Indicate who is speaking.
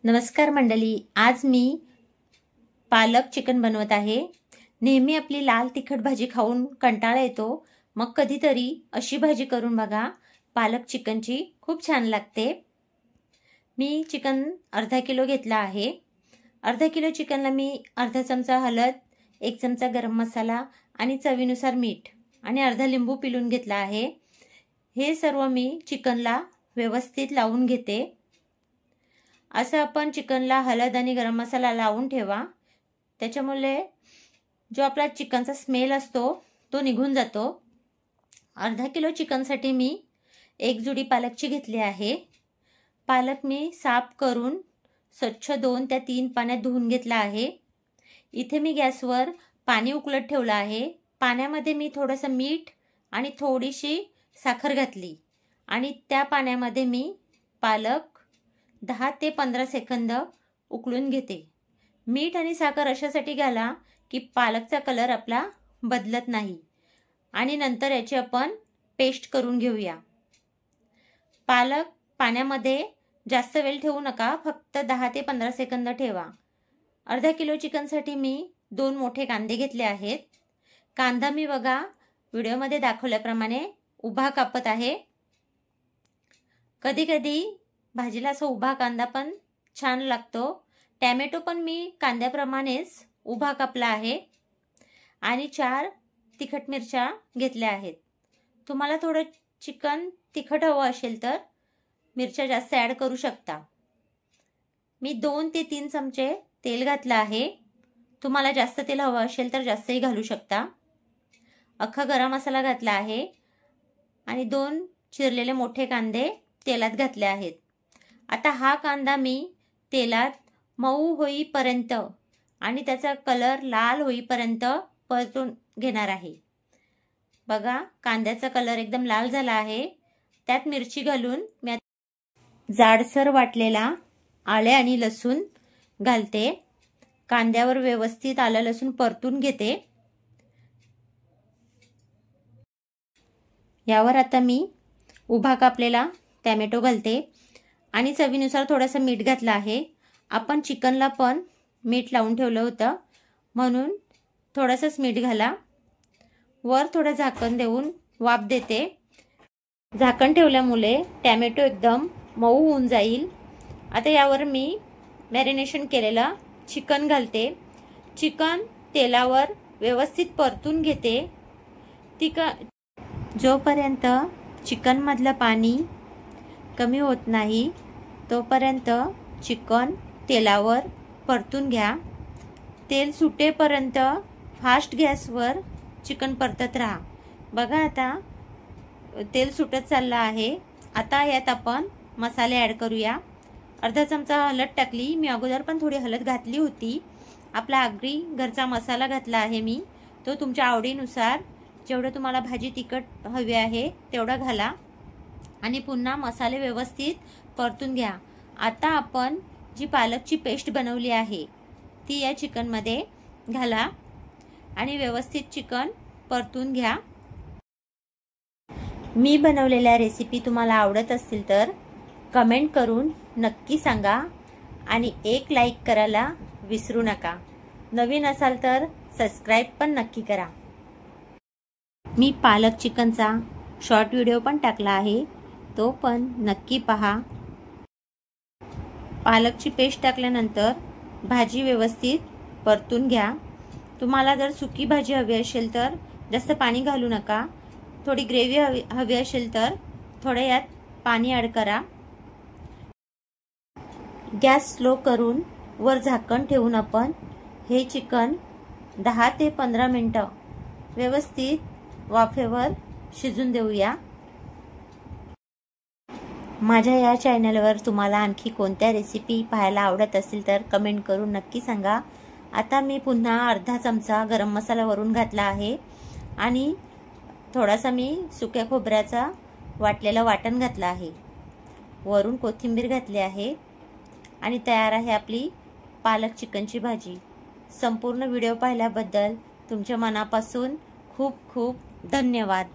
Speaker 1: नमस्कार मंडळी, आज मी पालक चिकन बनवत आहे। नेहमी आपली लाल तिखट भाजी खाऊन कंटाळा येतो, मग कधीतरी अशी भाजी करून बघा। पालक चिकनची खूप छान लागते। मी चिकन अर्धा किलो घेतला आहे। अर्धा किलो चिकनला मी अर्धा चमचा हळद, 1 चमचा गरम मसाला आणि चवीनुसार मीठ आणि अर्धा लिंबू पिळून घेतला आहे। हे सर्व मी चिकनला व्यवस्थित लावून घेते। असं आपण चिकनला हळद आणि गरम मसाला लावून ठेवा, त्याच्यामुळे जो आपला चिकनचा स्मेल असतो तो निघून जातो। अर्धा किलो चिकनसाठी मी 1 जुडी पालकची घेतली आहे। पालक मी साफ करून स्वच्छ 2 ते 3 पाण्यात धुवून घेतला आहे। इथे मी गॅसवर पाणी उकळत ठेवलं आहे। पाण्यामध्ये मी थोडंसं मीठ आणि थोडीशी साखर घातली आणि त्या पाण्यामध्ये मी पालक 10 ते 15 सेकंद उकळून घेते। मीठ आणि साखर अशासाठी घाला की पालकचा कलर आपला बदलत नाही आणि नंतर याची आपण पेस्ट करून घेऊया। पालक पाण्यामध्ये जास्त वेळ ठेवू नका, फक्त 10 ते 15 सेकंद ठेवा। अर्धा किलो चिकनसाठी मी 2 मोठे कांदे घेतले आहेत। कांदा मी बघा व्हिडिओमध्ये दाखवल्याप्रमाणे उभा कापत आहे। कधी कधी भाजीला असा उभा कांदा पण छान लागतो। टोमॅटो पण मी कांद्याप्रमाणेच उभा कापला आहे आणि 4 तिखट मिरच्या घेतल्या आहेत। तुम्हाला थोडं चिकन तिखट हवं असेल तर मिरच्या जास्त ॲड करू शकता। मी 2 ते 3 चमचे तेल घातलं आहे। तुम्हाला जास्त तेल हवं असेल तर जास्तही घालू शकता। अख्खा गरम मसाला घातला आहे आणि 2 चिरलेले मोठे कांदे तेलात घातले आहेत। आता हा कांदा मी तेलात मऊ होईपर्यंत आणि त्याचा कलर लाल होईपर्यंत परतून घेणार आहे। बघा कांद्याचा कलर एकदम लाल झाला आहे। त्यात मिरची घालून मी जाडसर वाटलेला आले आणि लसूण घालते। कांद्यावर व्यवस्थित आलं लसूण परतून घेते। यावर आता मी उभा कापलेला टोमॅटो घालते आणि चवीनुसार थोडंसं मीठ घातलं आहे। आपण चिकनला पण मीठ लावून ठेवलं होतं, म्हणून थोडंसंच मीठ घाला। वर थोडं झाकण देऊन वाफ देते। झाकण ठेवल्यामुळे टोमॅटो एकदम मऊ होऊन जाईल। आता यावर मी मॅरिनेशन केलेलं चिकन घालते। चिकन तेलावर व्यवस्थित परतून घेते। जोपर्यंत चिकनमधलं पाणी कमी होत नाही तोपर्यंत चिकन तेलावर परतून घ्या। तेल सुटेपर्यंत फास्ट गॅसवर चिकन परतत राहा। बघा आता तेल सुटत चाललं आहे। आता यात आपण मसाले ॲड करूया। अर्धा चमचा हळद टाकली, मी अगोदर पण थोडी हळद घातली होती। आपला आगरी घरचा मसाला घातला आहे मी, तो तुमच्या आवडीनुसार जेवढं तुम्हाला भाजी तिखट हवी आहे तेवढं घाला आणि पुन्हा मसाले व्यवस्थित परतून घ्या। आता आपण जी पालकची पेस्ट बनवली आहे ती या चिकनमध्ये घाला आणि व्यवस्थित चिकन परतून घ्या। मी बनवलेल्या रेसिपी तुम्हाला आवडत असतील तर कमेंट करून नक्की सांगा आणि एक लाईक करायला विसरू नका। नवीन असाल तर सबस्क्राईब पण नक्की करा। मी पालक चिकनचा शॉर्ट व्हिडिओ पण टाकला आहे, तो पण नक्की पहा। पालकची पेस्ट टाकल्यानंतर भाजी व्यवस्थित परतून घ्या। तुम्हाला जर सुकी भाजी हवी असेल तर जास्त पाणी घालू नका। थोडी ग्रेव्ही हवी असेल तर थोडं यात पाणी ॲड करा। गॅस स्लो करून वर झाकण ठेवून आपण हे चिकन 10 ते 15 मिनिटं व्यवस्थित वाफेवर शिजून देऊया। माझ्या या चॅनलवर तुम्हाला आणखी कोणत्या रेसिपी पाहायला आवडत असतील तर कमेंट करून नक्की सांगा। आता मी पुन्हा अर्धा चमचा गरम मसाला वरून घातला आहे आणि थोडासा मी सुक्या खोबऱ्याचा वाटलेला वाटण घातला आहे। वरून कोथिंबीर घातली आहे आणि तयार आहे आपली पालक चिकनची भाजी। संपूर्ण व्हिडिओ पाहिल्याबद्दल तुमच्या मनापासून खूप खूप धन्यवाद।